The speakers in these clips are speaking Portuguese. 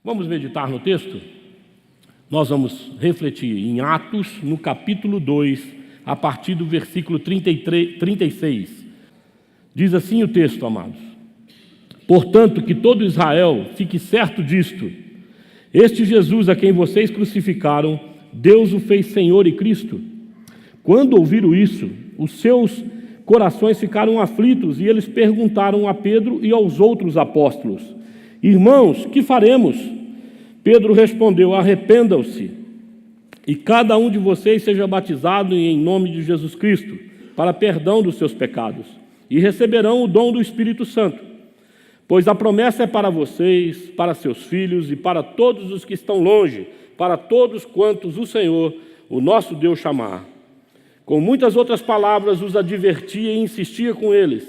Vamos meditar no texto? Nós vamos refletir em Atos, no capítulo 2, a partir do versículo 36. Diz assim o texto, amados: Portanto, que todo Israel fique certo disto: este Jesus a quem vocês crucificaram, Deus o fez Senhor e Cristo. Quando ouviram isso, os seus corações ficaram aflitos e eles perguntaram a Pedro e aos outros apóstolos: Irmãos, que faremos? Pedro respondeu: Arrependam-se e cada um de vocês seja batizado em nome de Jesus Cristo para perdão dos seus pecados e receberão o dom do Espírito Santo. Pois a promessa é para vocês, para seus filhos e para todos os que estão longe, para todos quantos o Senhor, o nosso Deus, chamar. Com muitas outras palavras os advertia e insistia com eles: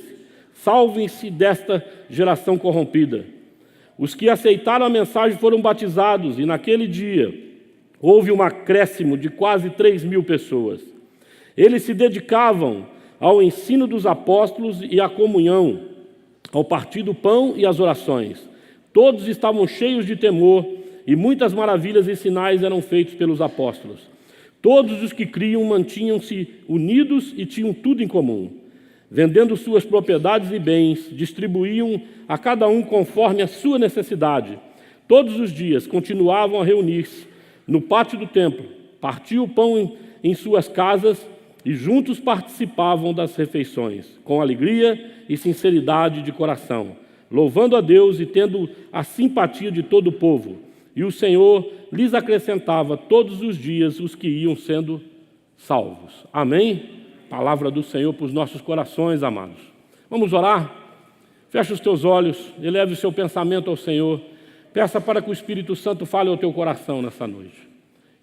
salvem-se desta geração corrompida. Os que aceitaram a mensagem foram batizados e naquele dia houve um acréscimo de quase 3.000 pessoas. Eles se dedicavam ao ensino dos apóstolos e à comunhão, ao partir do pão e às orações. Todos estavam cheios de temor e muitas maravilhas e sinais eram feitos pelos apóstolos. Todos os que criam mantinham-se unidos e tinham tudo em comum. Vendendo suas propriedades e bens, distribuíam a cada um conforme a sua necessidade. Todos os dias continuavam a reunir-se no pátio do templo, partiam o pão em suas casas e juntos participavam das refeições, com alegria e sinceridade de coração, louvando a Deus e tendo a simpatia de todo o povo. E o Senhor lhes acrescentava todos os dias os que iam sendo salvos. Amém? Palavra do Senhor para os nossos corações, amados. Vamos orar? Feche os teus olhos, eleve o seu pensamento ao Senhor. Peça para que o Espírito Santo fale ao teu coração nessa noite.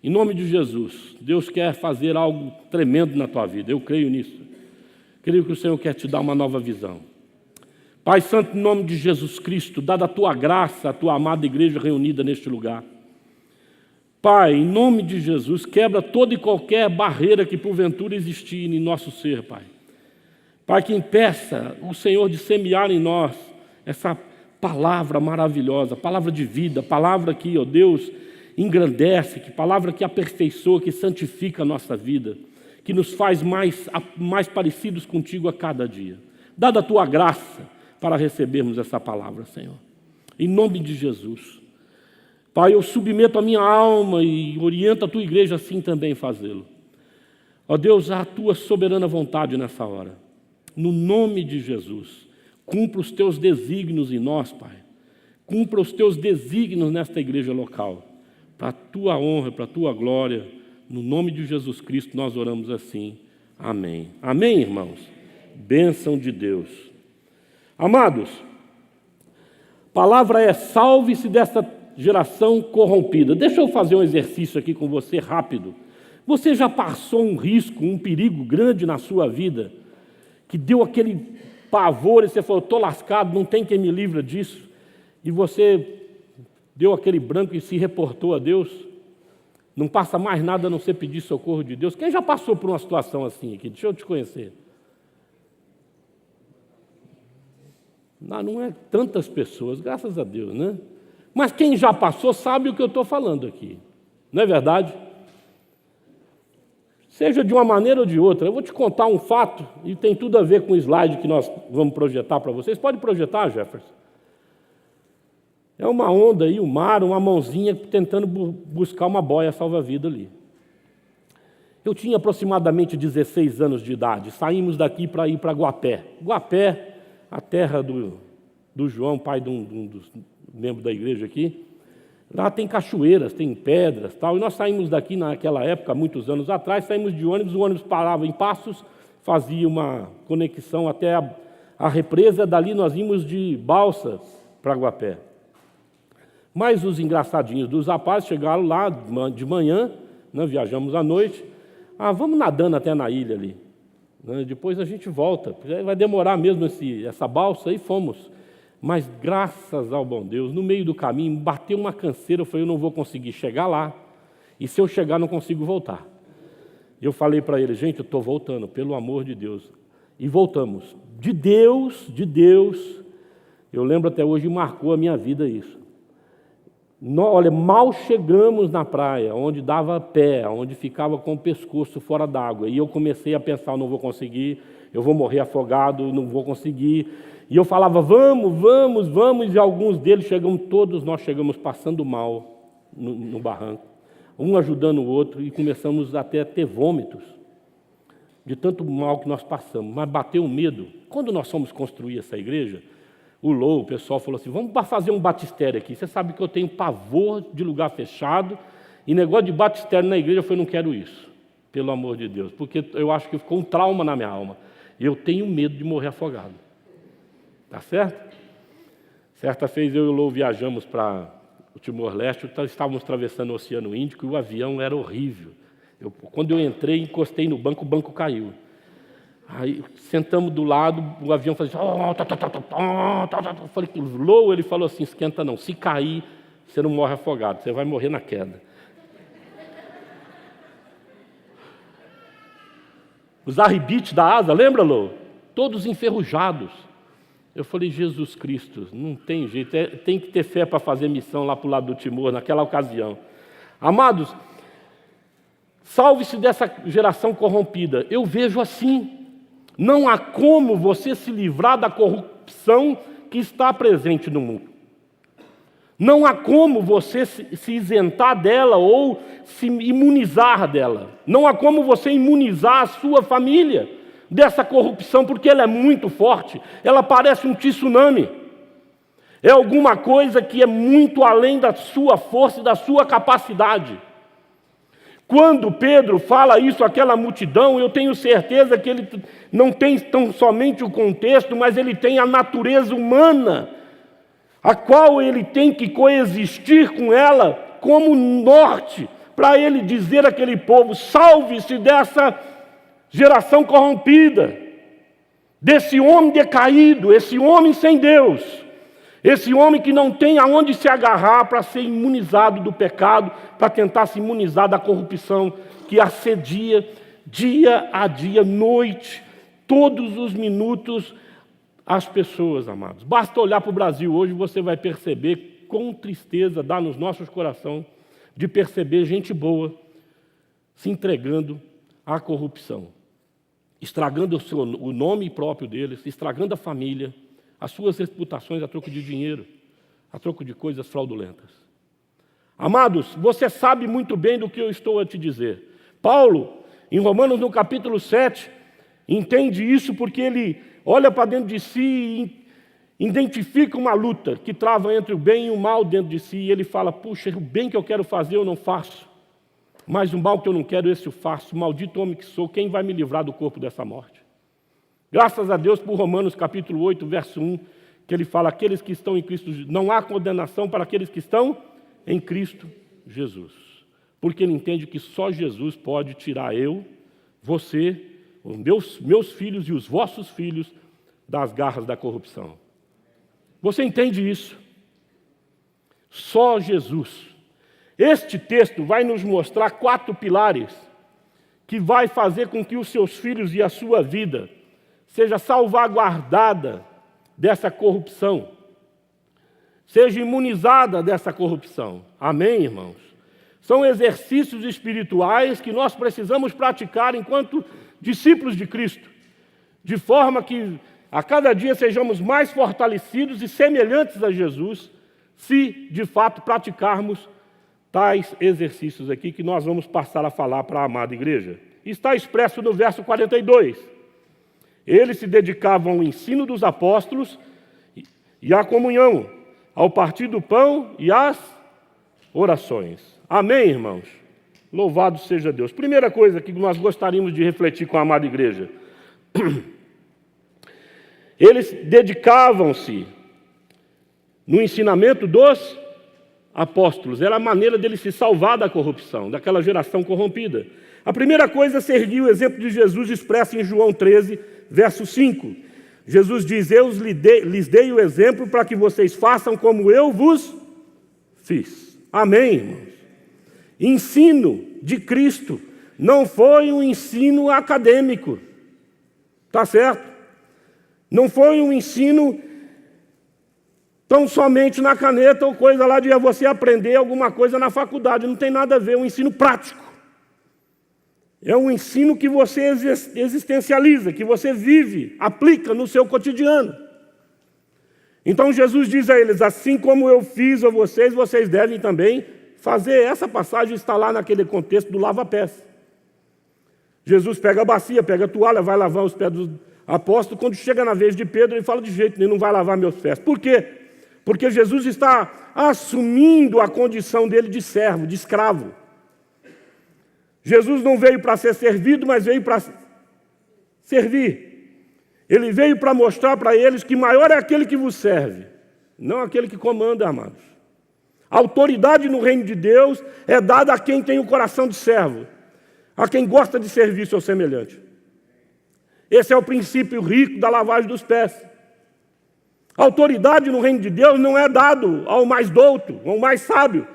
Em nome de Jesus, Deus quer fazer algo tremendo na tua vida. Eu creio nisso. Creio que o Senhor quer te dar uma nova visão. Pai Santo, em nome de Jesus Cristo, dada a tua graça, a tua amada igreja reunida neste lugar. Pai, em nome de Jesus, quebra toda e qualquer barreira que porventura existir em nosso ser, Pai. Pai, que impeça o Senhor de semear em nós essa palavra maravilhosa, palavra de vida, palavra que, ó Deus, engrandece, que palavra que aperfeiçoa, que santifica a nossa vida, que nos faz mais parecidos contigo a cada dia. Dada a tua graça para recebermos essa palavra, Senhor. Em nome de Jesus. Pai, eu submeto a minha alma e oriento a tua igreja assim também fazê-lo. Ó Deus, a tua soberana vontade nessa hora. No nome de Jesus, cumpra os teus desígnios em nós, Pai. Cumpra os teus desígnios nesta igreja local. Para a tua honra, para a tua glória. No nome de Jesus Cristo nós oramos assim. Amém. Amém, irmãos? Bênção de Deus. Amados, a palavra é: salve-se desta geração corrompida. Deixa eu fazer um exercício aqui com você rápido. Você já passou um risco, um perigo grande na sua vida, que deu aquele pavor e você falou: estou lascado, não tem quem me livra disso, e você deu aquele branco e se reportou a Deus? Não passa mais nada a não ser pedir socorro de Deus? Quem já passou por uma situação assim aqui? Deixa eu te conhecer. Não é tantas pessoas, graças a Deus, né? Mas quem já passou sabe o que eu estou falando aqui. Não é verdade? Seja de uma maneira ou de outra. Eu vou te contar um fato e tem tudo a ver com o slide que nós vamos projetar para vocês. Pode projetar, Jefferson? É uma onda aí, um mar, uma mãozinha tentando buscar uma boia salva-vida ali. Eu tinha aproximadamente 16 anos de idade. Saímos daqui para ir para Guapé. Guapé, a terra do João, pai de um dos membros da igreja aqui. Lá tem cachoeiras, tem pedras, tal. E nós saímos daqui naquela época, muitos anos atrás, saímos de ônibus, o ônibus parava em Passos, fazia uma conexão até a represa, dali nós íamos de balsa para Guapé. Mas os engraçadinhos dos rapazes chegaram lá de manhã, né, viajamos à noite, vamos nadando até na ilha ali, né, depois a gente volta, vai demorar mesmo essa balsa, e fomos. Mas graças ao bom Deus, no meio do caminho, bateu uma canseira, eu falei: eu não vou conseguir chegar lá, e se eu chegar não consigo voltar. Eu falei para ele: gente, eu estou voltando, pelo amor de Deus. E voltamos. De Deus, eu lembro até hoje, marcou a minha vida isso. Olha, mal chegamos na praia, onde dava pé, onde ficava com o pescoço fora d'água. E eu comecei a pensar, não vou conseguir, eu vou morrer afogado, não vou conseguir. E eu falava, vamos, e alguns deles todos nós chegamos passando mal no barranco, um ajudando o outro, e começamos até a ter vômitos, de tanto mal que nós passamos. Mas bateu um medo. Quando nós fomos construir essa igreja, o pessoal falou assim, vamos fazer um batistério aqui. Você sabe que eu tenho pavor de lugar fechado, e negócio de batistério na igreja, eu falei, não quero isso, pelo amor de Deus, porque eu acho que ficou um trauma na minha alma. Eu tenho medo de morrer afogado. Tá certo? Certa vez eu e o Lou viajamos para o Timor-Leste, estávamos atravessando o Oceano Índico e o avião era horrível. Quando eu entrei, encostei no banco, o banco caiu. Aí sentamos do lado, o avião fazia eu falei, Lou, ele falou assim, esquenta não, se cair, você não morre afogado, você vai morrer na queda. Os arribites da asa, lembra, Lou? Todos enferrujados. Eu falei, Jesus Cristo, não tem jeito, tem que ter fé para fazer missão lá para o lado do Timor, naquela ocasião. Amados, salve-se dessa geração corrompida. Eu vejo assim, não há como você se livrar da corrupção que está presente no mundo. Não há como você se isentar dela ou se imunizar dela. Não há como você imunizar a sua família dessa corrupção, porque ela é muito forte, ela parece um tsunami. É alguma coisa que é muito além da sua força e da sua capacidade. Quando Pedro fala isso àquela multidão, eu tenho certeza que ele não tem tão somente o contexto, mas ele tem a natureza humana, a qual ele tem que coexistir com ela como norte, para ele dizer àquele povo, salve-se dessa geração corrompida, desse homem decaído, esse homem sem Deus, esse homem que não tem aonde se agarrar para ser imunizado do pecado, para tentar se imunizar da corrupção que assedia dia a dia, noite, todos os minutos as pessoas, amados. Basta olhar para o Brasil hoje, você vai perceber com tristeza dá nos nossos corações de perceber gente boa se entregando à corrupção, estragando o nome próprio deles, estragando a família, as suas reputações a troco de dinheiro, a troco de coisas fraudulentas. Amados, você sabe muito bem do que eu estou a te dizer. Paulo, em Romanos, no capítulo 7, entende isso porque ele olha para dentro de si e identifica uma luta que trava entre o bem e o mal dentro de si, e ele fala, puxa, o bem que eu quero fazer eu não faço, mas o mal que eu não quero, esse eu faço. Maldito homem que sou, quem vai me livrar do corpo dessa morte? Graças a Deus por Romanos capítulo 8, verso 1, que ele fala, aqueles que estão em Cristo, não há condenação para aqueles que estão em Cristo Jesus. Porque ele entende que só Jesus pode tirar eu, você, os meus filhos e os vossos filhos das garras da corrupção. Você entende isso? Só Jesus. Este texto vai nos mostrar 4 pilares que vai fazer com que os seus filhos e a sua vida seja salvaguardada dessa corrupção, seja imunizada dessa corrupção. Amém, irmãos? São exercícios espirituais que nós precisamos praticar enquanto discípulos de Cristo, de forma que a cada dia sejamos mais fortalecidos e semelhantes a Jesus, se de fato praticarmos tais exercícios aqui que nós vamos passar a falar para a amada igreja. Está expresso no verso 42. Eles se dedicavam ao ensino dos apóstolos e à comunhão, ao partir do pão e às orações. Amém, irmãos? Louvado seja Deus. Primeira coisa que nós gostaríamos de refletir com a amada igreja. Eles dedicavam-se no ensinamento dos apóstolos. Era a maneira deles se salvar da corrupção, daquela geração corrompida. A primeira coisa é seguir o exemplo de Jesus expresso em João 13, verso 5. Jesus diz, eu lhes dei o exemplo para que vocês façam como eu vos fiz. Amém, irmãos? Ensino de Cristo não foi um ensino acadêmico. Tá certo? Não foi um ensino tão somente na caneta ou coisa lá de você aprender alguma coisa na faculdade. Não tem nada a ver, é um ensino prático. É um ensino que você existencializa, que você vive, aplica no seu cotidiano. Então Jesus diz a eles, assim como eu fiz a vocês, vocês devem também fazer. Essa passagem está lá naquele contexto do lava-pés. Jesus pega a bacia, pega a toalha, vai lavar os pés dos apóstolos. Quando chega na vez de Pedro, ele fala de jeito nenhum, não vai lavar meus pés. Por quê? Porque Jesus está assumindo a condição dele de servo, de escravo. Jesus não veio para ser servido, mas veio para servir. Ele veio para mostrar para eles que maior é aquele que vos serve, não aquele que comanda, amados. A autoridade no reino de Deus é dada a quem tem o coração de servo, a quem gosta de servir seu semelhante. Esse é o princípio rico da lavagem dos pés. A autoridade no reino de Deus não é dado ao mais douto, ao mais sábio,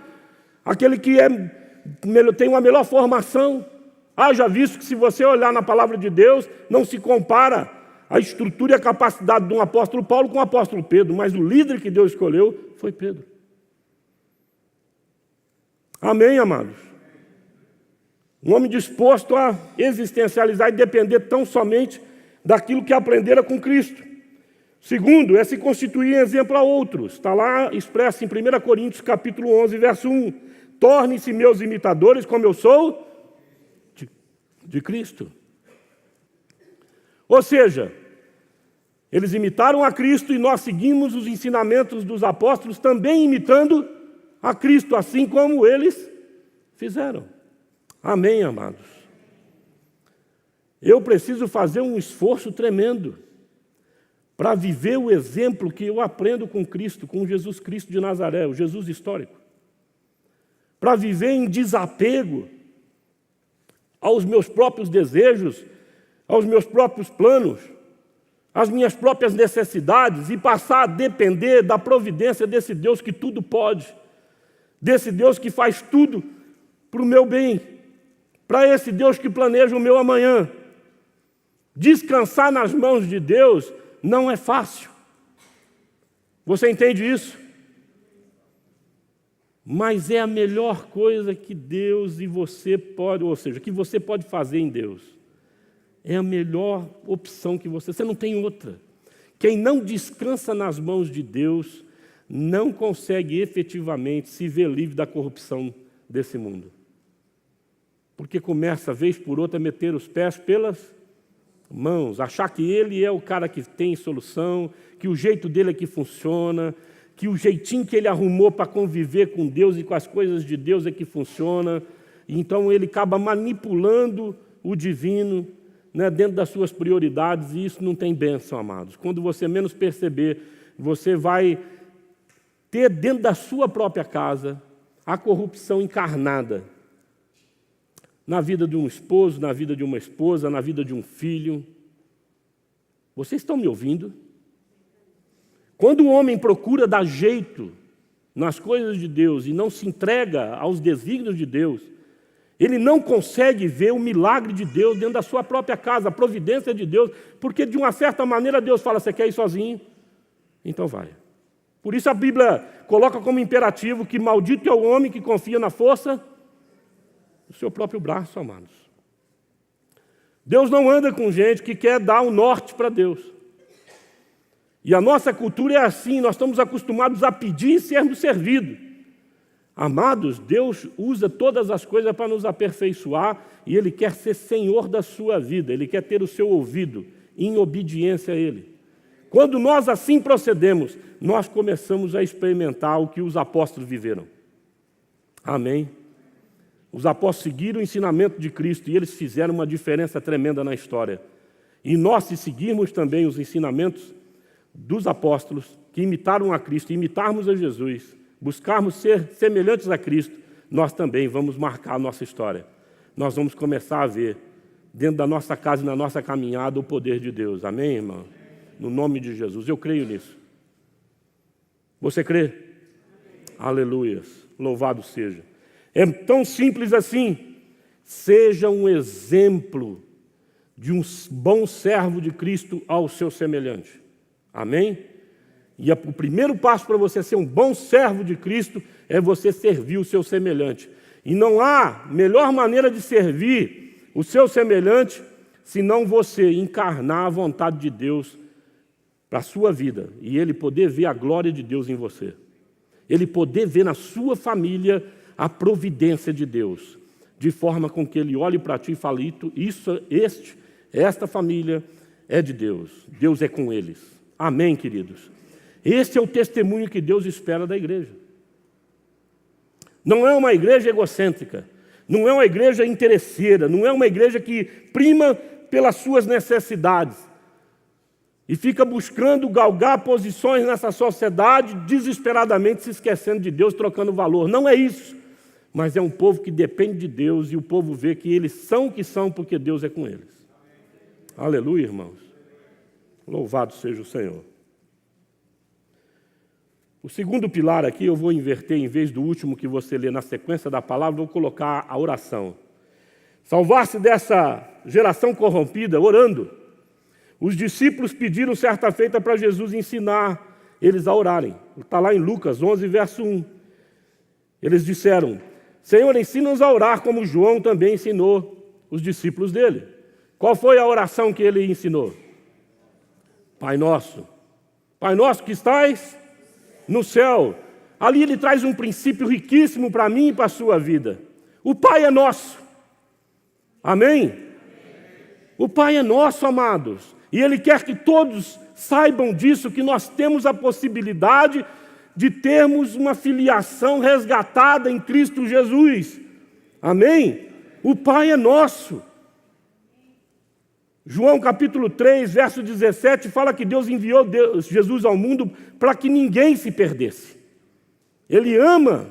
aquele que tem uma melhor formação. Haja visto que se você olhar na palavra de Deus, não se compara a estrutura e a capacidade de um apóstolo Paulo com o apóstolo Pedro, mas o líder que Deus escolheu foi Pedro. Amém, amados? Um homem disposto a existencializar e depender tão somente daquilo que aprendera com Cristo. Segundo, é se constituir exemplo a outros. Está lá expresso em 1 Coríntios capítulo 11, verso 1. Tornem-se meus imitadores como eu sou de Cristo. Ou seja, eles imitaram a Cristo e nós seguimos os ensinamentos dos apóstolos também imitando a Cristo, assim como eles fizeram. Amém, amados? Eu preciso fazer um esforço tremendo para viver o exemplo que eu aprendo com Cristo, com Jesus Cristo de Nazaré, o Jesus histórico. Para viver em desapego aos meus próprios desejos, aos meus próprios planos, às minhas próprias necessidades e passar a depender da providência desse Deus que tudo pode, desse Deus que faz tudo para o meu bem, para esse Deus que planeja o meu amanhã. Descansar nas mãos de Deus não é fácil. Você entende isso? Mas é a melhor coisa que Deus e você pode, ou seja, que você pode fazer em Deus. É a melhor opção que você não tem outra. Quem não descansa nas mãos de Deus não consegue efetivamente se ver livre da corrupção desse mundo. Porque começa, vez por outra, a meter os pés pelas mãos, achar que ele é o cara que tem solução, que o jeito dele é que funciona, que o jeitinho que ele arrumou para conviver com Deus e com as coisas de Deus é que funciona. Então ele acaba manipulando o divino, né, dentro das suas prioridades, e isso não tem bênção, amados. Quando você menos perceber, você vai ter dentro da sua própria casa a corrupção encarnada na vida de um esposo, na vida de uma esposa, na vida de um filho. Vocês estão me ouvindo? Quando o homem procura dar jeito nas coisas de Deus e não se entrega aos desígnios de Deus, ele não consegue ver o milagre de Deus dentro da sua própria casa, a providência de Deus, porque de uma certa maneira Deus fala, você quer ir sozinho? Então vai. Por isso a Bíblia coloca como imperativo que maldito é o homem que confia na força do seu próprio braço, amados. Deus não anda com gente que quer dar o norte para Deus. E a nossa cultura é assim, nós estamos acostumados a pedir e sermos servidos. Amados, Deus usa todas as coisas para nos aperfeiçoar e Ele quer ser Senhor da sua vida, Ele quer ter o seu ouvido em obediência a Ele. Quando nós assim procedemos, nós começamos a experimentar o que os apóstolos viveram. Amém? Os apóstolos seguiram o ensinamento de Cristo e eles fizeram uma diferença tremenda na história. E nós, se seguirmos também os ensinamentos dos apóstolos que imitaram a Cristo, imitarmos a Jesus, buscarmos ser semelhantes a Cristo, nós também vamos marcar a nossa história. Nós vamos começar a ver, dentro da nossa casa e na nossa caminhada, o poder de Deus. Amém, irmão? No nome de Jesus. Eu creio nisso. Você crê? Aleluias. Louvado seja. É tão simples assim. Seja um exemplo de um bom servo de Cristo ao seu semelhante. Amém? E o primeiro passo para você ser um bom servo de Cristo é você servir o seu semelhante. E não há melhor maneira de servir o seu semelhante senão você encarnar a vontade de Deus para a sua vida e ele poder ver a glória de Deus em você. Ele poder ver na sua família a providência de Deus, de forma com que ele olhe para ti e fale, esta família é de Deus, Deus é com eles. Amém, queridos? Esse é o testemunho que Deus espera da igreja. Não é uma igreja egocêntrica, não é uma igreja interesseira, não é uma igreja que prima pelas suas necessidades e fica buscando galgar posições nessa sociedade, desesperadamente se esquecendo de Deus, trocando valor. Não é isso, mas é um povo que depende de Deus e o povo vê que eles são o que são porque Deus é com eles. Aleluia, irmãos. Louvado seja o Senhor. O segundo pilar aqui eu vou inverter, em vez do último que você lê na sequência da palavra, vou colocar a oração. Salvar-se dessa geração corrompida, orando. Os discípulos pediram certa feita para Jesus ensinar eles a orarem. Está lá em Lucas 11, verso 1. Eles disseram, Senhor, ensina-nos a orar como João também ensinou os discípulos dele. Qual foi a oração que ele ensinou? Pai nosso que estais no céu. Ali ele traz um princípio riquíssimo para mim e para a sua vida. O Pai é nosso. Amém? O Pai é nosso, amados. E Ele quer que todos saibam disso, que nós temos a possibilidade de termos uma filiação resgatada em Cristo Jesus. Amém? O Pai é nosso. João capítulo 3, verso 17, fala que Deus enviou Jesus ao mundo para que ninguém se perdesse. Ele ama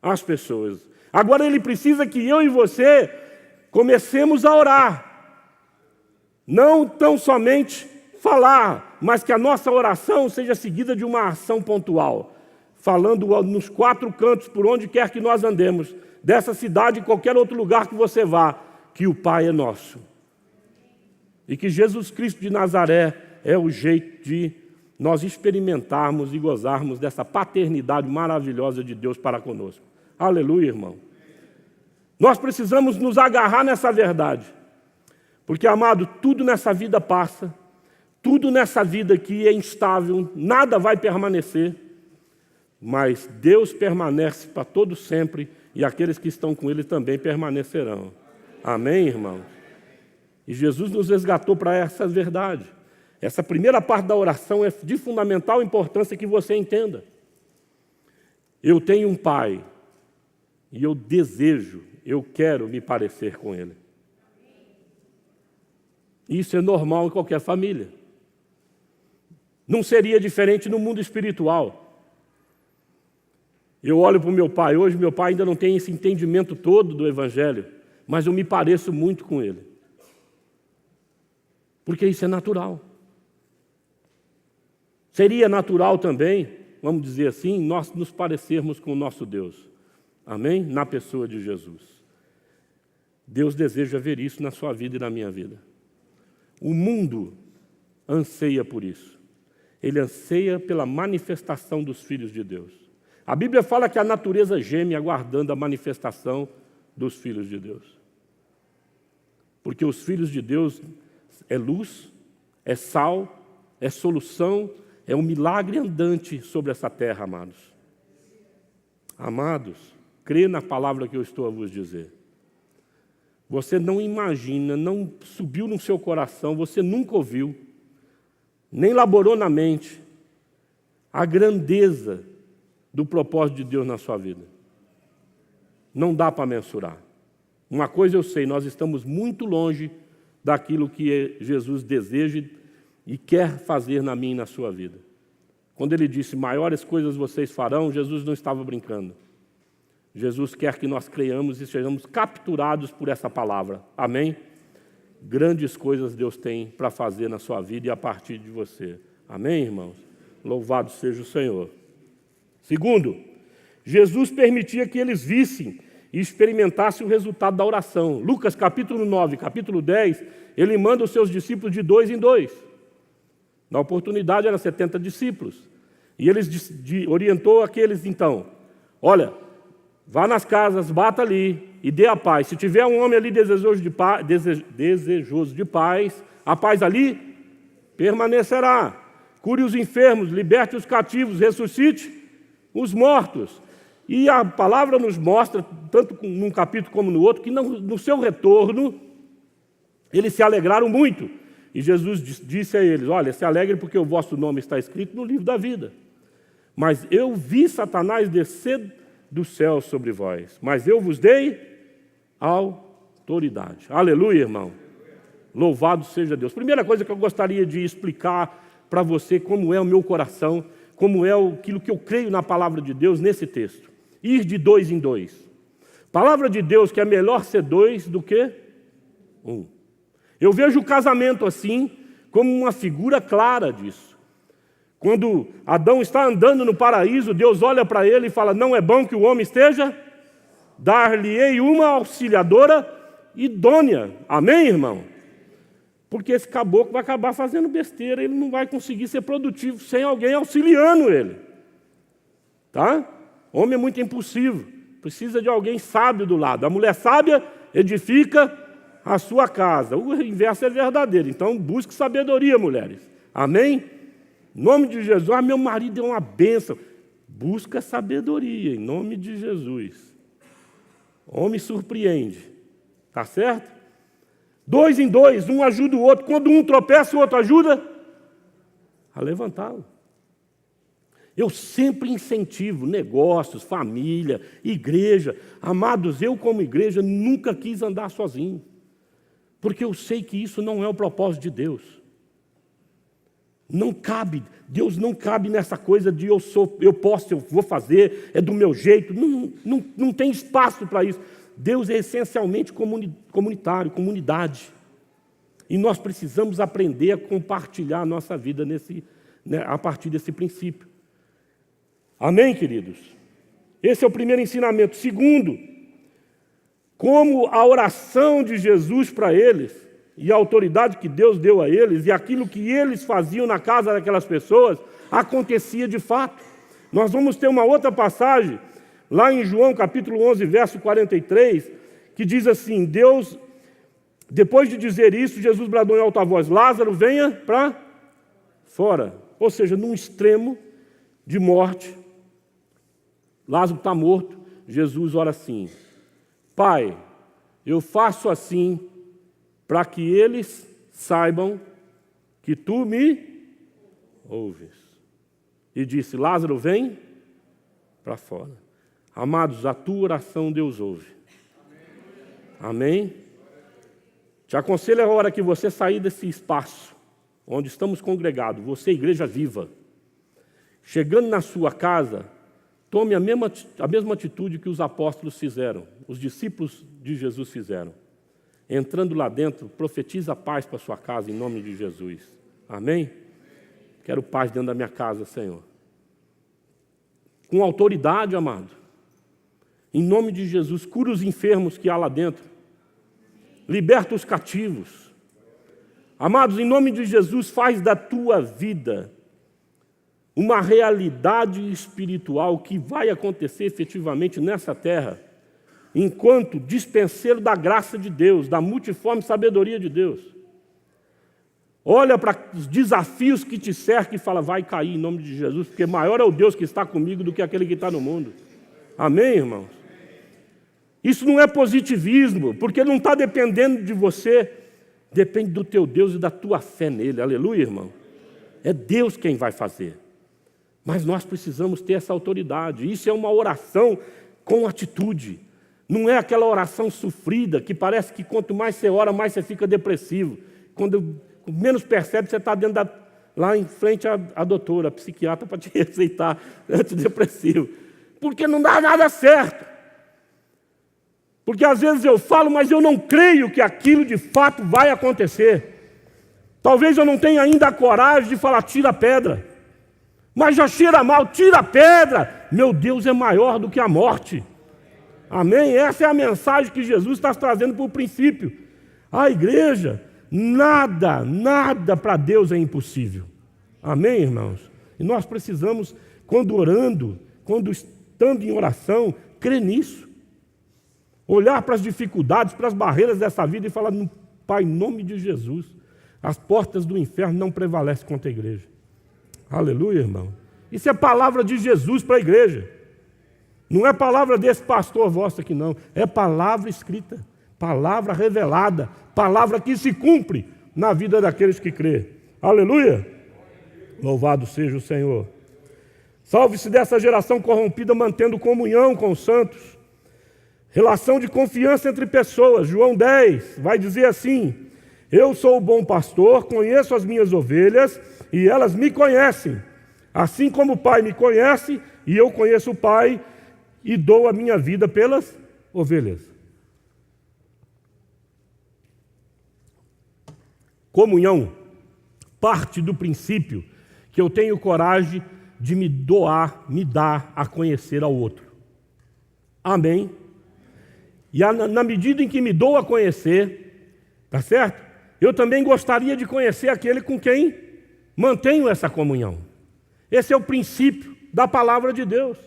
as pessoas. Agora Ele precisa que eu e você comecemos a orar. Não tão somente falar, mas que a nossa oração seja seguida de uma ação pontual. Falando nos 4 cantos, por onde quer que nós andemos, dessa cidade e qualquer outro lugar que você vá, que o Pai é nosso. E que Jesus Cristo de Nazaré é o jeito de nós experimentarmos e gozarmos dessa paternidade maravilhosa de Deus para conosco. Aleluia, irmão. Nós precisamos nos agarrar nessa verdade. Porque, amado, tudo nessa vida passa, tudo nessa vida aqui é instável, nada vai permanecer, mas Deus permanece para todo sempre e aqueles que estão com Ele também permanecerão. Amém, irmãos? E Jesus nos resgatou para essa verdade. Essa primeira parte da oração é de fundamental importância que você entenda. Eu tenho um Pai e eu quero me parecer com Ele. Isso é normal em qualquer família. Não seria diferente no mundo espiritual. Eu olho para o meu pai hoje, meu pai ainda não tem esse entendimento todo do Evangelho, mas eu me pareço muito com ele. Porque isso é natural. Seria natural também, vamos dizer assim, nós nos parecermos com o nosso Deus. Amém? Na pessoa de Jesus. Deus deseja ver isso na sua vida e na minha vida. O mundo anseia por isso. Ele anseia pela manifestação dos filhos de Deus. A Bíblia fala que a natureza geme aguardando a manifestação dos filhos de Deus. Porque os filhos de Deus é luz, é sal, é solução, é um milagre andante sobre essa terra, amados. Amados, crê na palavra que eu estou a vos dizer. Você não imagina, não subiu no seu coração, você nunca ouviu, nem elaborou na mente a grandeza do propósito de Deus na sua vida. Não dá para mensurar. Uma coisa eu sei, nós estamos muito longe daquilo que Jesus deseja e quer fazer na minha e na sua vida. Quando Ele disse, maiores coisas vocês farão, Jesus não estava brincando. Jesus quer que nós creiamos e sejamos capturados por essa palavra. Amém? Grandes coisas Deus tem para fazer na sua vida e a partir de você. Amém, irmãos? Louvado seja o Senhor. Segundo, Jesus permitia que eles vissem e experimentassem o resultado da oração. Lucas capítulo 9, capítulo 10, Ele manda os seus discípulos de 2 em 2. Na oportunidade eram 70 discípulos. E ele orientou aqueles então, olha, vá nas casas, bata ali e dê a paz. Se tiver um homem ali desejoso de paz, a paz ali permanecerá. Cure os enfermos, liberte os cativos, ressuscite os mortos. E a palavra nos mostra, tanto num capítulo como no outro, que no seu retorno, eles se alegraram muito. E Jesus disse a eles, olha, se alegrem porque o vosso nome está escrito no livro da vida. Mas eu vi Satanás descer do céu sobre vós, mas eu vos dei autoridade. Aleluia, irmão. Louvado seja Deus. Primeira coisa que eu gostaria de explicar para você como é o meu coração, como é aquilo que eu creio na palavra de Deus nesse texto. Ir de 2 em 2. Palavra de Deus que é melhor ser 2 do que 1. Eu vejo o casamento assim como uma figura clara disso. Quando Adão está andando no paraíso, Deus olha para ele e fala, não é bom que o homem esteja? Dar-lhe-ei uma auxiliadora idônea. Amém, irmão? Porque esse caboclo vai acabar fazendo besteira, ele não vai conseguir ser produtivo sem alguém auxiliando ele. Tá? Homem é muito impulsivo, precisa de alguém sábio do lado. A mulher sábia edifica a sua casa. O inverso é verdadeiro, então busque sabedoria, mulheres. Amém? Em nome de Jesus, meu marido é uma bênção. Busca sabedoria, em nome de Jesus. Homem surpreende. Tá certo? 2 em 2, um ajuda o outro. Quando um tropeça, o outro ajuda a levantá-lo. Eu sempre incentivo negócios, família, igreja. Amados, eu como igreja nunca quis andar sozinho. Porque eu sei que isso não é o propósito de Deus. Não cabe, Deus não cabe nessa coisa de eu posso, eu vou fazer, é do meu jeito. Não tem espaço para isso. Deus é essencialmente comunitário, comunidade. E nós precisamos aprender a compartilhar a nossa vida a partir desse princípio. Amém, queridos? Esse é o primeiro ensinamento. Segundo, como a oração de Jesus para eles, e a autoridade que Deus deu a eles, e aquilo que eles faziam na casa daquelas pessoas, acontecia de fato. Nós vamos ter uma outra passagem, lá em João capítulo 11, verso 43, que diz assim, Deus, depois de dizer isso, Jesus bradou em alta voz, Lázaro, venha para fora. Ou seja, num extremo de morte, Lázaro está morto, Jesus ora assim, Pai, eu faço assim, para que eles saibam que tu me ouves. E disse, Lázaro, vem para fora. Amados, a tua oração Deus ouve. Amém? Te aconselho a hora que você sair desse espaço, onde estamos congregados, você, igreja viva, chegando na sua casa, tome a mesma atitude que os apóstolos fizeram, os discípulos de Jesus fizeram. Entrando lá dentro, profetiza paz para a sua casa, em nome de Jesus. Amém? Quero paz dentro da minha casa, Senhor. Com autoridade, amado. Em nome de Jesus, cura os enfermos que há lá dentro. Liberta os cativos. Amados, em nome de Jesus, faz da tua vida uma realidade espiritual que vai acontecer efetivamente nessa terra, enquanto dispenseiro da graça de Deus, da multiforme sabedoria de Deus. Olha para os desafios que te cercam e fala, vai cair em nome de Jesus, porque maior é o Deus que está comigo do que aquele que está no mundo. Amém, irmãos? Isso não é positivismo, porque não está dependendo de você, depende do teu Deus e da tua fé nele. Aleluia, irmão? É Deus quem vai fazer. Mas nós precisamos ter essa autoridade. Isso é uma oração com atitude. Não é aquela oração sofrida, que parece que quanto mais você ora, mais você fica depressivo. Quando menos percebe, você está lá em frente à doutora, a psiquiatra, para te receitar antidepressivo. Porque não dá nada certo. Porque às vezes eu falo, mas eu não creio que aquilo de fato vai acontecer. Talvez eu não tenha ainda a coragem de falar, tira a pedra. Mas já cheira mal, tira a pedra. Meu Deus é maior do que a morte. Amém? Essa é a mensagem que Jesus está trazendo por princípio. A igreja, nada para Deus é impossível. Amém, irmãos? E nós precisamos, quando orando, quando estando em oração, crer nisso. Olhar para as dificuldades, para as barreiras dessa vida e falar, Pai, em nome de Jesus, as portas do inferno não prevalecem contra a igreja. Aleluia, irmão. Isso é palavra de Jesus para a igreja. Não é palavra desse pastor vosso aqui, não. É palavra escrita, palavra revelada, palavra que se cumpre na vida daqueles que crê. Aleluia. Louvado seja o Senhor. Salve-se dessa geração corrompida, mantendo comunhão com os santos. Relação de confiança entre pessoas. João 10 vai dizer assim: eu sou o bom pastor, conheço as minhas ovelhas e elas me conhecem. Assim como o Pai me conhece e eu conheço o Pai e dou a minha vida pelas ovelhas. Comunhão parte do princípio que eu tenho coragem de me doar, me dar a conhecer ao outro. Amém? E na medida em que me dou a conhecer, tá certo? Eu também gostaria de conhecer aquele com quem mantenho essa comunhão. Esse é o princípio da palavra de Deus.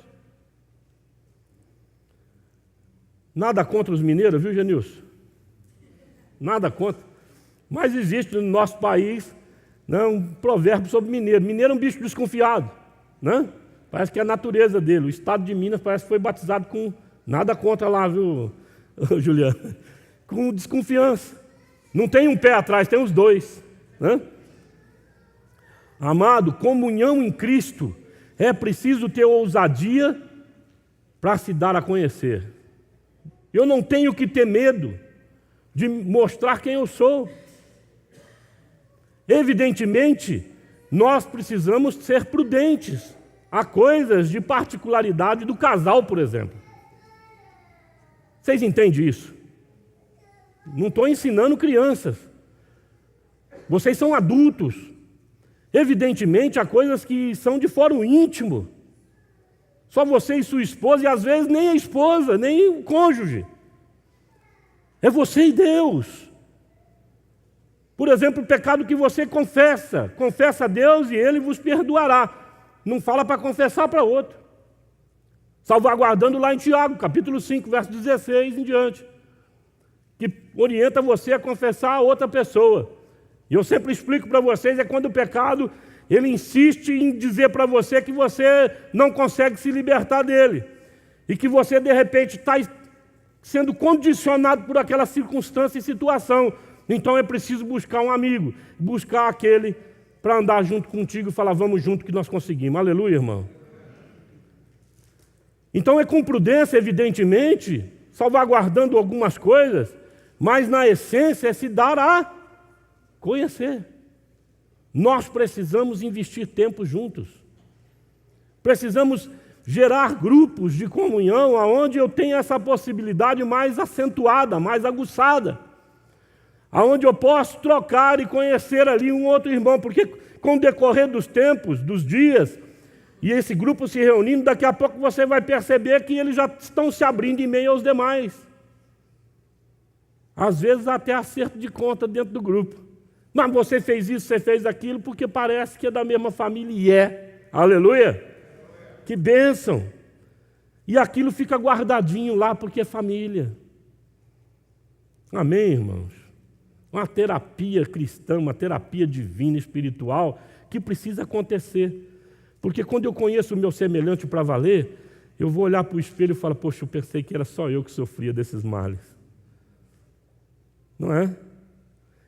Nada contra os mineiros, viu, Genilson? Nada contra. Mas existe no nosso país, né, um provérbio sobre mineiro. Mineiro é um bicho desconfiado, né? Parece que é a natureza dele. O estado de Minas parece que foi batizado com nada contra lá, viu, Juliano? Com desconfiança. Não tem um pé atrás, tem os dois, né? Amado, comunhão em Cristo é preciso ter ousadia para se dar a conhecer. Eu não tenho que ter medo de mostrar quem eu sou. Evidentemente, nós precisamos ser prudentes. Há coisas de particularidade do casal, por exemplo. Vocês entendem isso? Não estou ensinando crianças. Vocês são adultos. Evidentemente, há coisas que são de fórum íntimo. Só você e sua esposa, e às vezes nem a esposa, nem o cônjuge. É você e Deus. Por exemplo, o pecado que você confessa. Confessa a Deus e Ele vos perdoará. Não fala para confessar para outro. Salvaguardando lá em Tiago, capítulo 5, verso 16 em diante. Que orienta você a confessar a outra pessoa. E eu sempre explico para vocês, é quando o pecado, ele insiste em dizer para você que você não consegue se libertar dele. E que você, de repente, está sendo condicionado por aquela circunstância e situação. Então é preciso buscar um amigo, buscar aquele para andar junto contigo e falar, vamos junto que nós conseguimos. Aleluia, irmão. Então é com prudência, evidentemente, salvaguardando algumas coisas, mas na essência é se dar a conhecer. Nós precisamos investir tempo juntos. Precisamos gerar grupos de comunhão onde eu tenha essa possibilidade mais acentuada, mais aguçada. Onde eu posso trocar e conhecer ali um outro irmão, porque com o decorrer dos tempos, dos dias, e esse grupo se reunindo, daqui a pouco você vai perceber que eles já estão se abrindo em meio aos demais. Às vezes até acerto de conta dentro do grupo. Mas você fez isso, você fez aquilo, porque parece que é da mesma família e é. Aleluia! Que bênção! E aquilo fica guardadinho lá porque é família. Amém, irmãos? Uma terapia cristã, uma terapia divina, espiritual, que precisa acontecer. Porque quando eu conheço o meu semelhante para valer, eu vou olhar para o espelho e falar, poxa, eu pensei que era só eu que sofria desses males. Não é?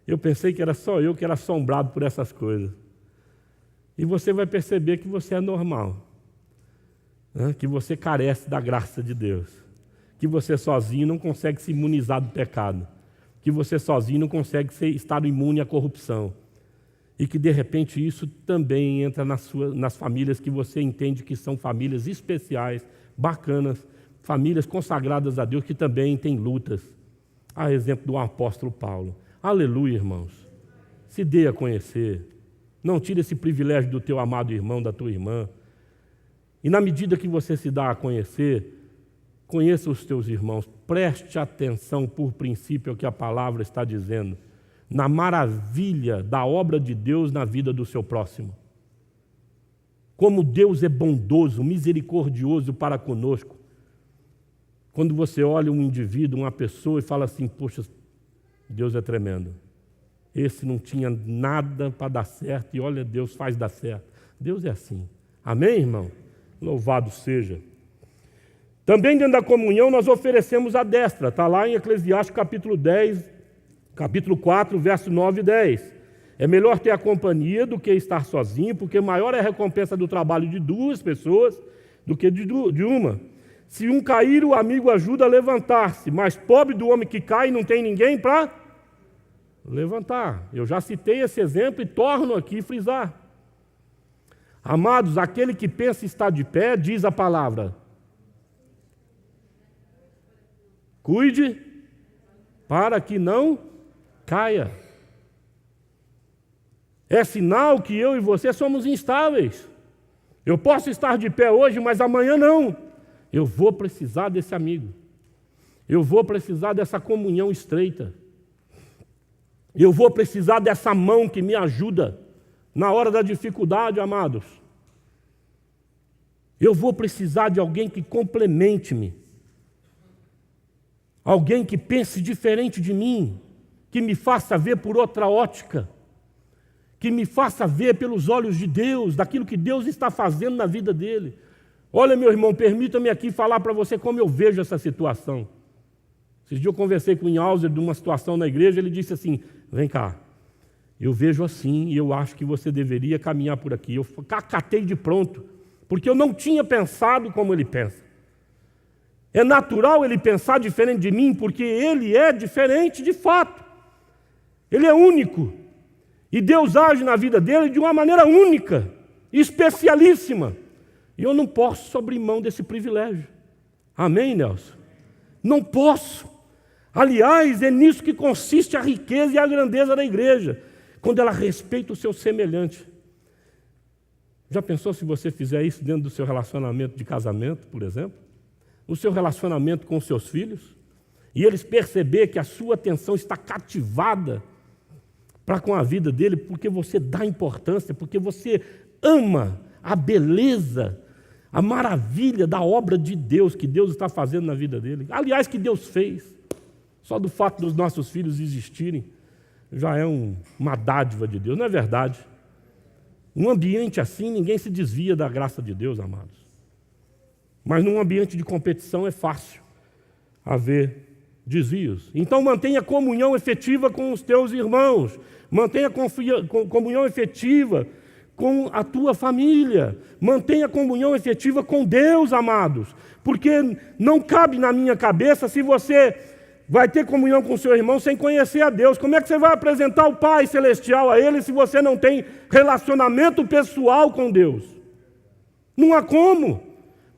Eu pensei que era só eu que era assombrado por essas coisas. E você vai perceber que você é normal. Né? Que você carece da graça de Deus. Que você sozinho não consegue se imunizar do pecado. Que você sozinho não consegue estar imune à corrupção. E que, de repente, isso também entra nas famílias que você entende que são famílias especiais, bacanas, famílias consagradas a Deus, que também têm lutas. A exemplo do apóstolo Paulo. Aleluia, irmãos. Se dê a conhecer. Não tire esse privilégio do teu amado irmão, da tua irmã. E na medida que você se dá a conhecer, conheça os teus irmãos. Preste atenção, por princípio, ao que a palavra está dizendo. Na maravilha da obra de Deus na vida do seu próximo. como Deus é bondoso, misericordioso para conosco. Quando você olha um indivíduo, uma pessoa e fala assim, poxa, Deus é tremendo. Esse não tinha nada para dar certo e olha, Deus faz dar certo. Deus é assim. Amém, irmão? Louvado seja. Também dentro da comunhão nós oferecemos a destra. Está lá em Eclesiastes capítulo 4, verso 9 e 10. É melhor ter a companhia do que estar sozinho, porque maior é a recompensa do trabalho de duas pessoas do que de uma. Se um cair, o amigo ajuda a levantar-se, mas pobre do homem que cai, não tem ninguém para levantar. Eu já citei esse exemplo e torno aqui a frisar. Amados, aquele que pensa estar de pé, diz a palavra, cuide para que não caia. É sinal que eu e você somos instáveis. Eu posso estar de pé hoje, mas amanhã não. Eu vou precisar desse amigo. Eu vou precisar dessa comunhão estreita. Eu vou precisar dessa mão que me ajuda na hora da dificuldade, amados. Eu vou precisar de alguém que complemente-me. Alguém que pense diferente de mim, que me faça ver por outra ótica, que me faça ver pelos olhos de Deus, daquilo que Deus está fazendo na vida dele. Olha, meu irmão, permita-me aqui falar para você como eu vejo essa situação. Esses dias eu conversei com o Inhauser de uma situação na igreja, ele disse assim, vem cá, eu vejo assim e eu acho que você deveria caminhar por aqui. Eu catei de pronto, porque eu não tinha pensado como ele pensa. É natural ele pensar diferente de mim, porque ele é diferente de fato. Ele é único. E Deus age na vida dele de uma maneira única, especialíssima. E eu não posso abrir mão desse privilégio. Amém, Nelson? Não posso. Aliás, é nisso que consiste a riqueza e a grandeza da igreja, quando ela respeita o seu semelhante. Já pensou se você fizer isso dentro do seu relacionamento de casamento, por exemplo? O seu relacionamento com os seus filhos? E eles perceber que a sua atenção está cativada para com a vida dele, porque você dá importância, porque você ama a beleza, a maravilha da obra de Deus, que Deus está fazendo na vida dele. Aliás, que Deus fez. Só do fato dos nossos filhos existirem, já é uma dádiva de Deus, não é verdade? Num ambiente assim, ninguém se desvia da graça de Deus, amados. Mas num ambiente de competição é fácil haver desvios. Então mantenha comunhão efetiva com os teus irmãos, mantenha comunhão efetiva com a tua família, mantenha comunhão efetiva com Deus, amados, porque não cabe na minha cabeça se você vai ter comunhão com o seu irmão sem conhecer a Deus. Como é que você vai apresentar o Pai Celestial a ele se você não tem relacionamento pessoal com Deus? Não há como.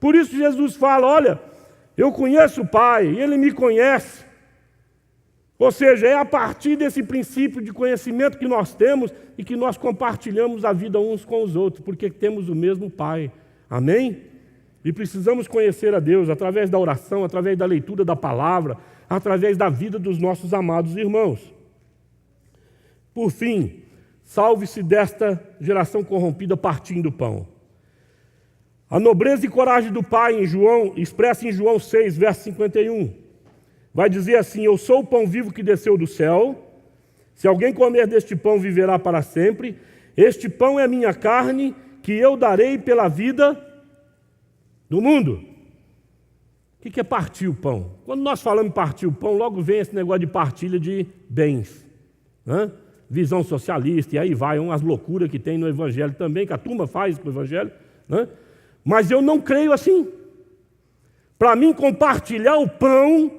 Por isso Jesus fala, olha, eu conheço o Pai, Ele me conhece. Ou seja, é a partir desse princípio de conhecimento que nós temos e que nós compartilhamos a vida uns com os outros, porque temos o mesmo Pai. Amém? E precisamos conhecer a Deus através da oração, através da leitura da palavra, através da vida dos nossos amados irmãos. Por fim, salve-se desta geração corrompida partindo o pão. A nobreza e coragem do Pai, expressa em João 6, verso 51, vai dizer assim, eu sou o pão vivo que desceu do céu, se alguém comer deste pão viverá para sempre, este pão é a minha carne, que eu darei pela vida do mundo. O que é partir o pão? Quando nós falamos em partir o pão, logo vem esse negócio de partilha de bens, né? Visão socialista, e aí vai umas loucuras que tem no Evangelho também, que a turma faz com o Evangelho, né? Mas eu não creio assim. Para mim, compartilhar o pão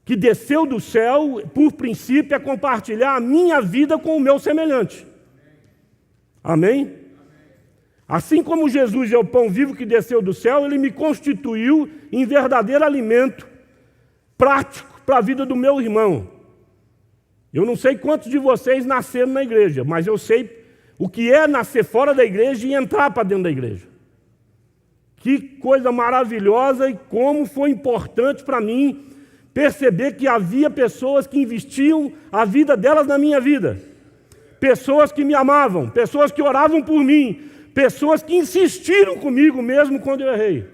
que desceu do céu, por princípio, é compartilhar a minha vida com o meu semelhante. Amém? Assim como Jesus é o pão vivo que desceu do céu, Ele me constituiu em verdadeiro alimento prático para a vida do meu irmão. Eu não sei quantos de vocês nasceram na igreja, mas eu sei o que é nascer fora da igreja e entrar para dentro da igreja. Que coisa maravilhosa e como foi importante para mim perceber que havia pessoas que investiam a vida delas na minha vida. Pessoas que me amavam, pessoas que oravam por mim, Pessoas que insistiram comigo mesmo quando eu errei.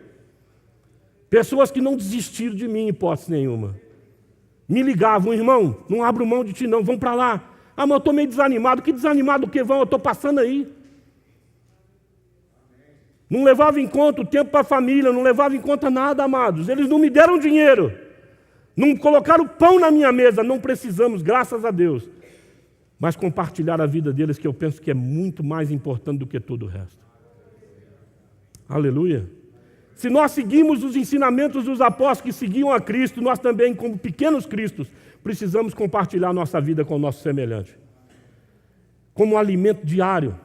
Pessoas que não desistiram de mim, em hipótese nenhuma. Me ligavam, irmão, não abro mão de ti não, vão para lá. Ah, mas eu estou meio desanimado. Que desanimado o que vão? Eu estou passando aí. Não levava em conta o tempo para a família, não levava em conta nada, amados. Eles não me deram dinheiro. Não colocaram pão na minha mesa. Não precisamos, graças a Deus. Mas compartilhar a vida deles, que eu penso que é muito mais importante do que todo o resto. Aleluia. Se nós seguimos os ensinamentos dos apóstolos que seguiam a Cristo, nós também, como pequenos cristos, precisamos compartilhar nossa vida com o nosso semelhante. Como um alimento diário.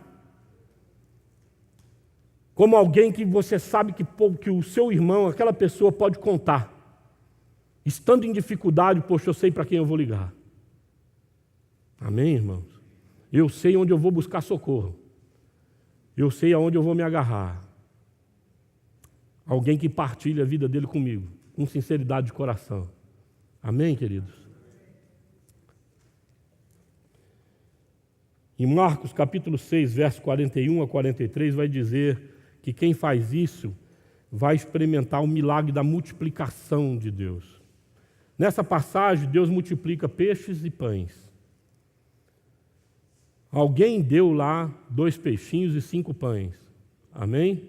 Como alguém que você sabe que o seu irmão, aquela pessoa pode contar. Estando em dificuldade, poxa, eu sei para quem eu vou ligar. Amém, irmãos? Eu sei onde eu vou buscar socorro. Eu sei aonde eu vou me agarrar. Alguém que partilha a vida dele comigo, com sinceridade de coração. Amém, queridos? Em Marcos capítulo 6, verso 41 a 43, vai dizer que quem faz isso vai experimentar o milagre da multiplicação de Deus. Nessa passagem, Deus multiplica peixes e pães. Alguém deu lá 2 peixinhos e 5 pães. Amém?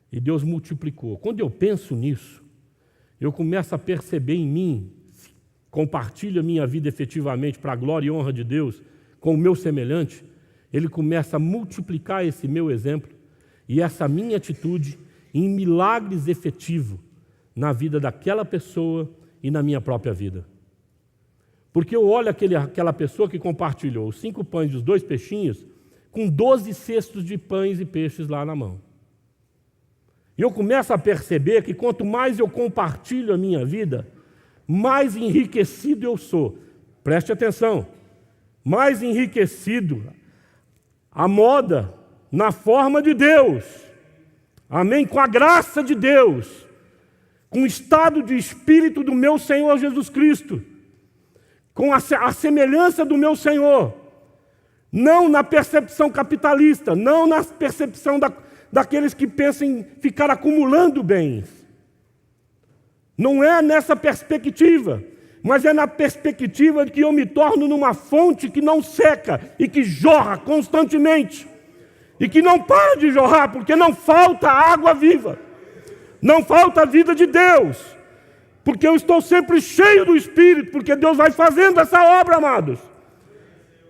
E Deus multiplicou. Quando eu penso nisso, eu começo a perceber em mim, compartilho a minha vida efetivamente para a glória e honra de Deus, com o meu semelhante, Ele começa a multiplicar esse meu exemplo e essa minha atitude em milagres efetivos na vida daquela pessoa e na minha própria vida. Porque eu olho aquela pessoa que compartilhou os 5 pães e os 2 peixinhos com 12 cestos de pães e peixes lá na mão. E eu começo a perceber que quanto mais eu compartilho a minha vida, mais enriquecido eu sou. Preste atenção. Mais enriquecido a moda na forma de Deus. Amém? Com a graça de Deus. Com o estado de espírito do meu Senhor Jesus Cristo. Com a semelhança do meu Senhor. Não na percepção capitalista, não na percepção daqueles que pensam em ficar acumulando bens. Não é nessa perspectiva, mas é na perspectiva de que eu me torno numa fonte que não seca e que jorra constantemente. E que não para de jorrar, porque não falta água viva. Não falta a vida de Deus. Porque eu estou sempre cheio do Espírito, porque Deus vai fazendo essa obra, amados.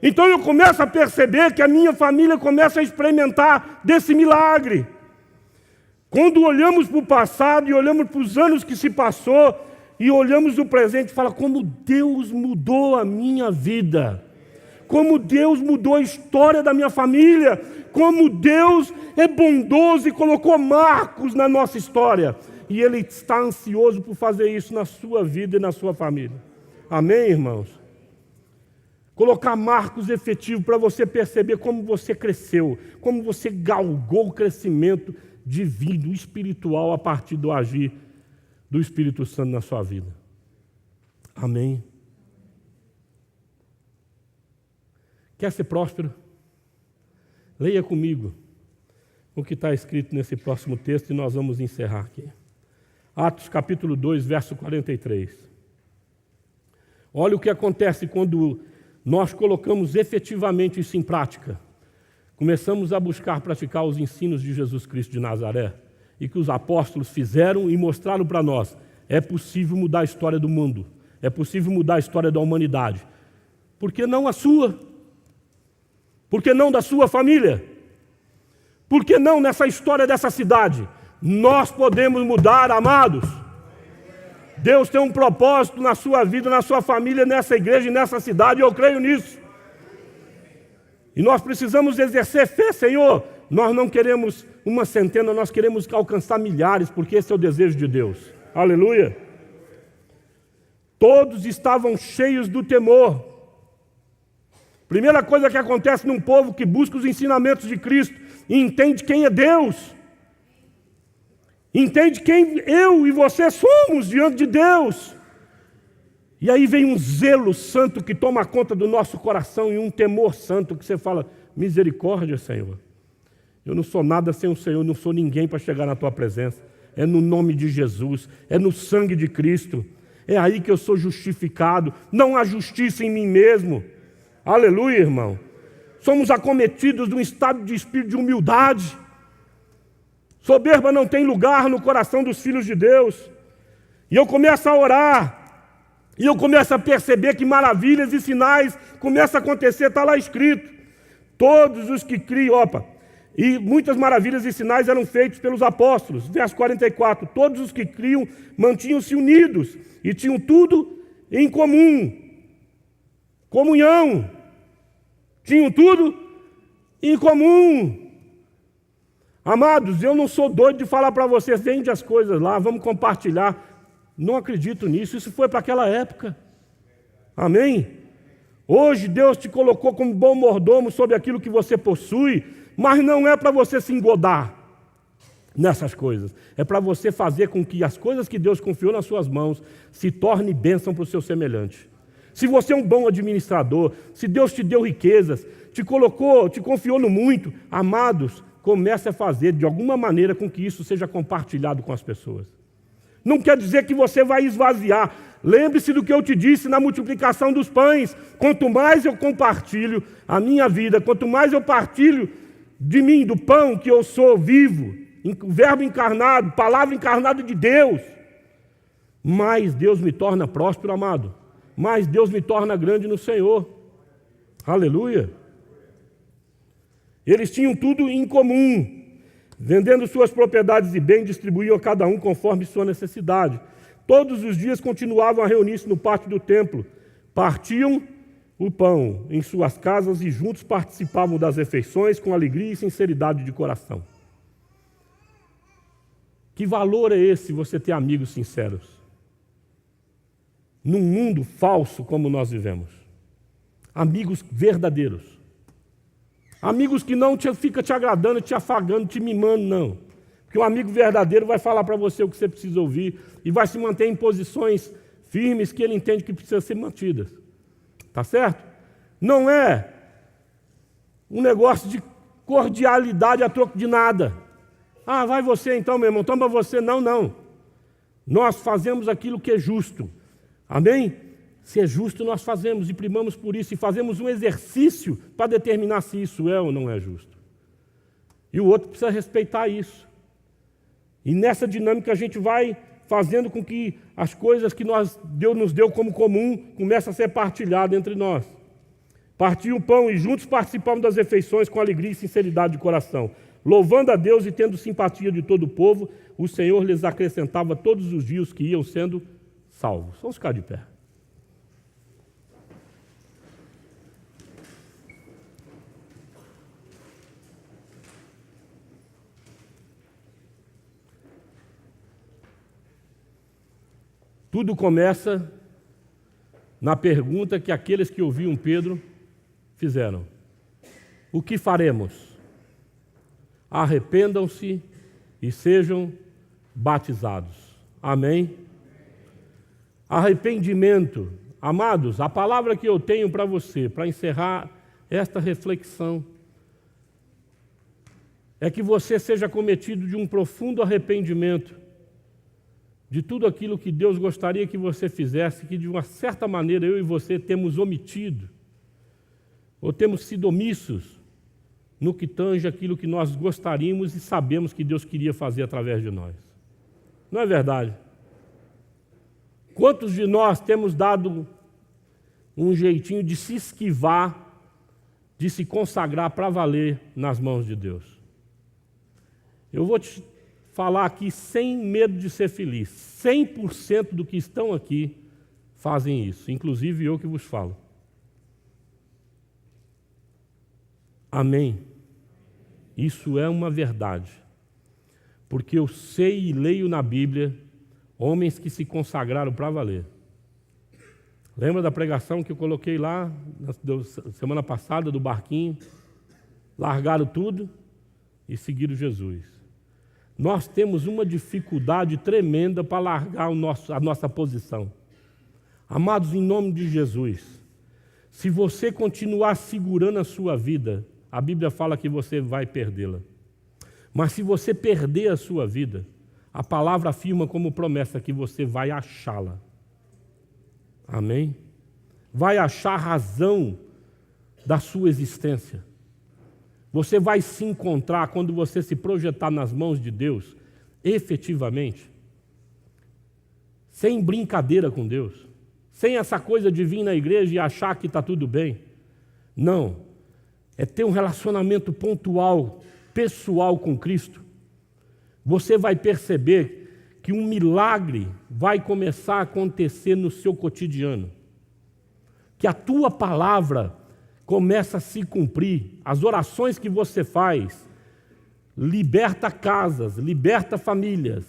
Então eu começo a perceber que a minha família começa a experimentar desse milagre. Quando olhamos para o passado e olhamos para os anos que se passou, e olhamos o presente, fala como Deus mudou a minha vida. Como Deus mudou a história da minha família. Como Deus é bondoso e colocou marcos na nossa história. E Ele está ansioso por fazer isso na sua vida e na sua família. Amém, irmãos? Colocar marcos efetivos para você perceber como você cresceu, como você galgou o crescimento divino, espiritual, a partir do agir do Espírito Santo na sua vida. Amém? Quer ser próspero? Leia comigo o que está escrito nesse próximo texto e nós vamos encerrar aqui. Atos capítulo 2, verso 43. Olha o que acontece quando nós colocamos efetivamente isso em prática. Começamos a buscar praticar os ensinos de Jesus Cristo de Nazaré e que os apóstolos fizeram e mostraram para nós. É possível mudar a história do mundo. É possível mudar a história da humanidade. Por que não a sua? Por que não da sua família? Por que não nessa história dessa cidade? Nós podemos mudar, amados. Deus tem um propósito na sua vida, na sua família, nessa igreja e nessa cidade, e eu creio nisso. E nós precisamos exercer fé, Senhor. Nós não queremos uma centena, nós queremos alcançar milhares, porque esse é o desejo de Deus. Aleluia. Todos estavam cheios do temor. Primeira coisa que acontece num povo que busca os ensinamentos de Cristo e entende quem é Deus. Entende quem eu e você somos diante de Deus. E aí vem um zelo santo que toma conta do nosso coração e um temor santo que você fala, misericórdia, Senhor. Eu não sou nada sem o Senhor, eu não sou ninguém para chegar na tua presença. É no nome de Jesus, é no sangue de Cristo. É aí que eu sou justificado. Não há justiça em mim mesmo. Aleluia, irmão. Somos acometidos de um estado de espírito de humildade. Soberba não tem lugar no coração dos filhos de Deus. E eu começo a orar. E eu começo a perceber que maravilhas e sinais começam a acontecer. Está lá escrito. Todos os que criam, e muitas maravilhas e sinais eram feitos pelos apóstolos. Verso 44. Todos os que criam mantinham-se unidos e tinham tudo em comum. Comunhão. Tinham tudo em comum. Amados, eu não sou doido de falar para vocês, vende as coisas lá, vamos compartilhar. Não acredito nisso, isso foi para aquela época. Amém? Hoje Deus te colocou como bom mordomo sobre aquilo que você possui, mas não é para você se engodar nessas coisas. É para você fazer com que as coisas que Deus confiou nas suas mãos se tornem bênção para o seu semelhante. Se você é um bom administrador, se Deus te deu riquezas, te colocou, te confiou no muito, amados, comece a fazer de alguma maneira com que isso seja compartilhado com as pessoas. Não quer dizer que você vai esvaziar. Lembre-se do que eu te disse na multiplicação dos pães. Quanto mais eu compartilho a minha vida, quanto mais eu partilho de mim, do pão que eu sou vivo, o verbo encarnado, palavra encarnada de Deus, mais Deus me torna próspero, amado. Mais Deus me torna grande no Senhor. Aleluia. Eles tinham tudo em comum. Vendendo suas propriedades e bens, distribuíam a cada um conforme sua necessidade. Todos os dias continuavam a reunir-se no pátio do templo. Partiam o pão em suas casas e juntos participavam das refeições com alegria e sinceridade de coração. Que valor é esse você ter amigos sinceros? Num mundo falso como nós vivemos. Amigos verdadeiros. Amigos que não fica te agradando, te afagando, te mimando, não. Porque um amigo verdadeiro vai falar para você o que você precisa ouvir e vai se manter em posições firmes que ele entende que precisam ser mantidas. Tá certo? Não é um negócio de cordialidade a troco de nada. Ah, vai você então, meu irmão, toma você. Não, não. Nós fazemos aquilo que é justo. Amém? Se é justo, nós fazemos e primamos por isso. E fazemos um exercício para determinar se isso é ou não é justo. E o outro precisa respeitar isso. E nessa dinâmica a gente vai fazendo com que as coisas que Deus nos deu como comum comecem a ser partilhadas entre nós. Partiam o pão e juntos participavam das refeições com alegria e sinceridade de coração. Louvando a Deus e tendo simpatia de todo o povo, o Senhor lhes acrescentava todos os dias que iam sendo salvos. Vamos ficar de pé. Tudo começa na pergunta que aqueles que ouviam Pedro fizeram. O que faremos? Arrependam-se e sejam batizados. Amém? Arrependimento. Amados, a palavra que eu tenho para você, para encerrar esta reflexão, é que você seja cometido de um profundo arrependimento de tudo aquilo que Deus gostaria que você fizesse, que de uma certa maneira eu e você temos omitido, ou temos sido omissos no que tange aquilo que nós gostaríamos e sabemos que Deus queria fazer através de nós. Não é verdade? Quantos de nós temos dado um jeitinho de se esquivar, de se consagrar para valer nas mãos de Deus? Eu vou te falar aqui sem medo de ser feliz. 100% do que estão aqui fazem isso, inclusive eu que vos falo. Amém? Isso é uma verdade. Porque eu sei e leio na Bíblia homens que se consagraram para valer. Lembra da pregação que eu coloquei lá, semana passada, do barquinho? Largaram tudo e seguiram Jesus. Nós temos uma dificuldade tremenda para largar a nossa posição. Amados, em nome de Jesus, se você continuar segurando a sua vida, a Bíblia fala que você vai perdê-la. Mas se você perder a sua vida, a palavra afirma como promessa que você vai achá-la. Amém? Vai achar a razão da sua existência. Você vai se encontrar quando você se projetar nas mãos de Deus, efetivamente, sem brincadeira com Deus, sem essa coisa de vir na igreja e achar que está tudo bem. Não, é ter um relacionamento pontual, pessoal com Cristo. Você vai perceber que um milagre vai começar a acontecer no seu cotidiano, que a tua palavra começa a se cumprir, as orações que você faz, liberta casas, liberta famílias,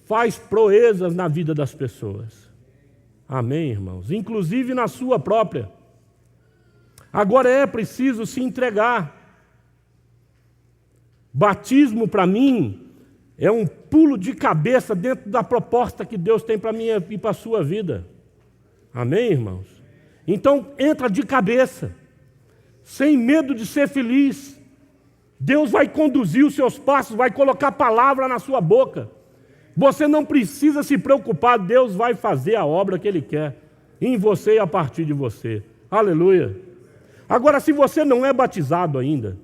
faz proezas na vida das pessoas. Amém, irmãos? Inclusive na sua própria. Agora é preciso se entregar. Batismo, para mim, é um pulo de cabeça dentro da proposta que Deus tem para mim e para a sua vida. Amém, irmãos? Então, entra de cabeça, sem medo de ser feliz. Deus vai conduzir os seus passos, vai colocar palavra na sua boca. Você não precisa se preocupar, Deus vai fazer a obra que Ele quer, em você e a partir de você. Aleluia. Agora, se você não é batizado ainda,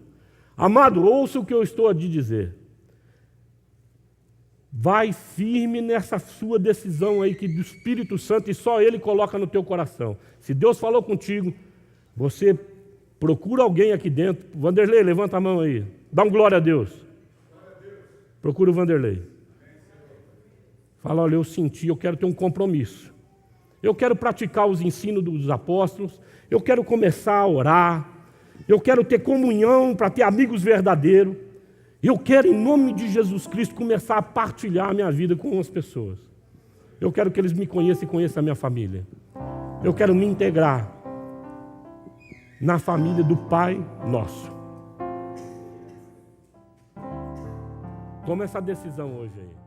amado, ouça o que eu estou a te dizer. Vai firme nessa sua decisão aí que do Espírito Santo e só Ele coloca no teu coração. Se Deus falou contigo, você procura alguém aqui dentro. Vanderlei, levanta a mão aí. Dá um glória a Deus. Procura o Vanderlei. Fala, olha, eu senti, eu quero ter um compromisso. Eu quero praticar os ensinos dos apóstolos. Eu quero começar a orar. Eu quero ter comunhão para ter amigos verdadeiros. Eu quero, em nome de Jesus Cristo, começar a partilhar a minha vida com as pessoas. Eu quero que eles me conheçam e conheçam a minha família. Eu quero me integrar na família do Pai Nosso. Toma essa decisão hoje aí.